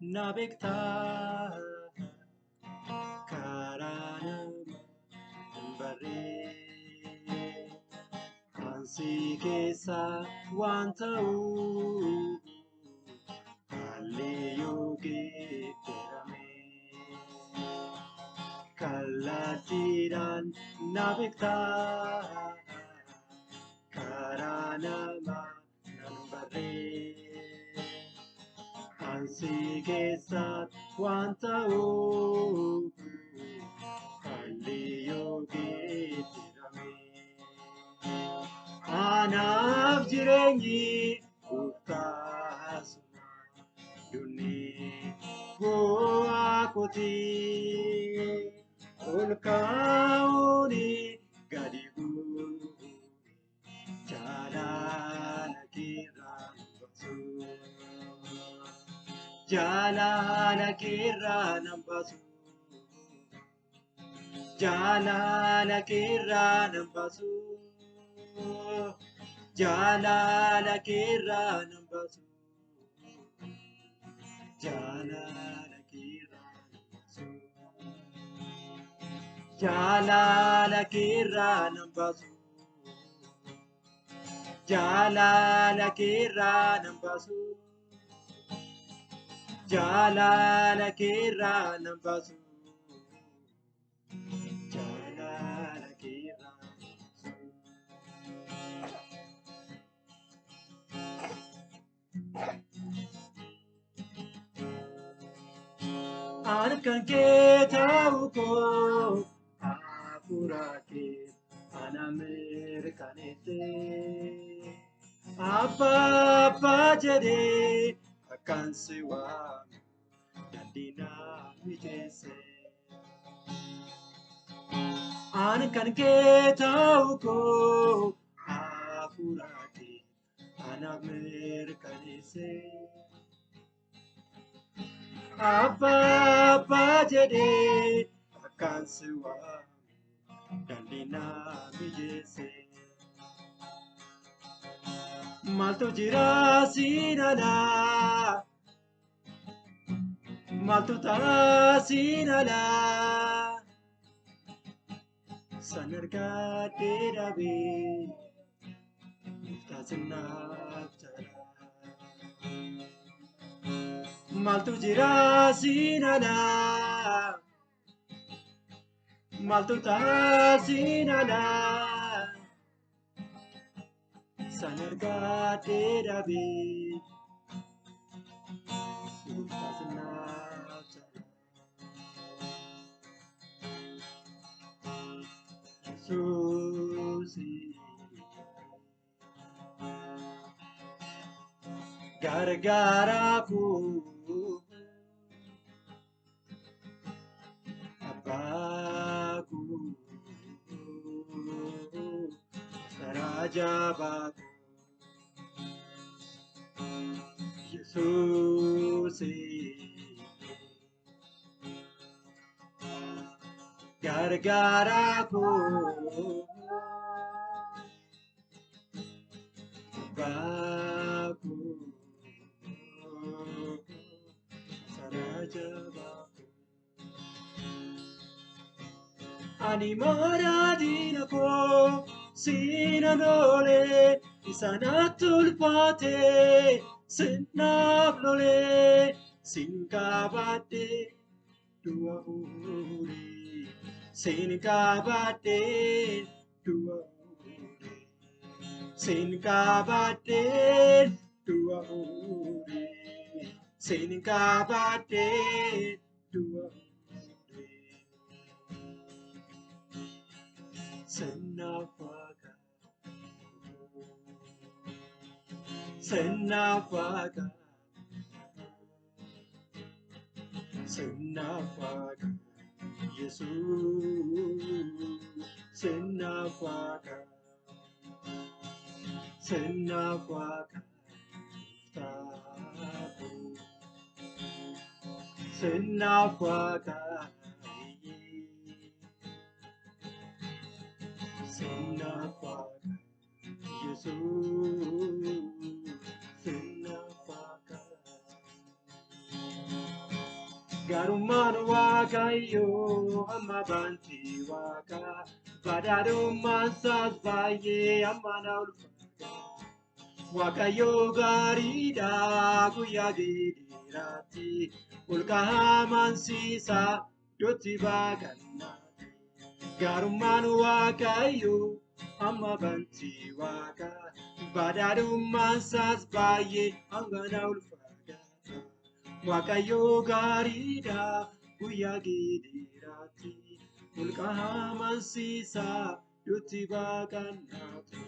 na beektaa karaa nama hin barree ansi keessa waan ta'uu haalli yoo geeddarame kallattiidhaan na beektaa karaa nama hin barree ansi keessa waan ta'uu haalli yoo geeddarame anaaf jireenyi gooftaasuma dunnee bu'aa kooti ol kaa'uuni gadi bu'uuni jaalala keerraa nan baasu jaalala keerraa nan baasu jaalala keerraa nan baasu jaalala keerraa nan baasu jaalala keerraa nan baasu jaalala keerraa nan baasu jaalala keerraa nan baasu jaalala keerraa nan baasu jaalala keerraa nan baasu. Harkaan kee ta'uu koo hafuura kee ana mirkaneessee abbaa abbaa jedhee akkaan si waamu daandii naa mijeessee. Harkaan kee ta'uu koo hafuura kee ana mirkaneessee. Abbaa jedhee akkaan si waamu daandii naa mijeessee. Maaltu jira siin alaa maaltu ta'a siin alaa san argadhee dhabee gooftaa sinaaf jala. Maaltu jira siin alaa maaltu ta'a siin alaa san argadhee dhabee gooftaa sinaaf jala. Yesuusii gargaara koo abbaa koo karaa jabaa koo Yesuusii gargaara koo abbaa koo karaa jabaa koo. Ani maraa diina koo siinan oolee isaanatti ulfaatee sinaaf lolee sin qabadhee du'a fuudhee sin qabadhee du'a fuudhee sin qabadhee du'a fuudhee sin qabadhee du'a fuudhee. Senafaka, senafaka, senafaka, Jesus, senafaka, senafaka, tabu, senafaka. Senafaka, Jesus, senafaka. Garuman Wakayo, Amabanti Waka, Badaduma Sasbaye, Amana Wakayo Garida, Guyagirati, Ulkahaman Sisa, Dotibaganati. Garuman Wakayo, Amabanti Waka, Badaduma Sasbaye, Amana Wakayo garida guyyaa gidirati mulqahaman sisa dutti baqannati.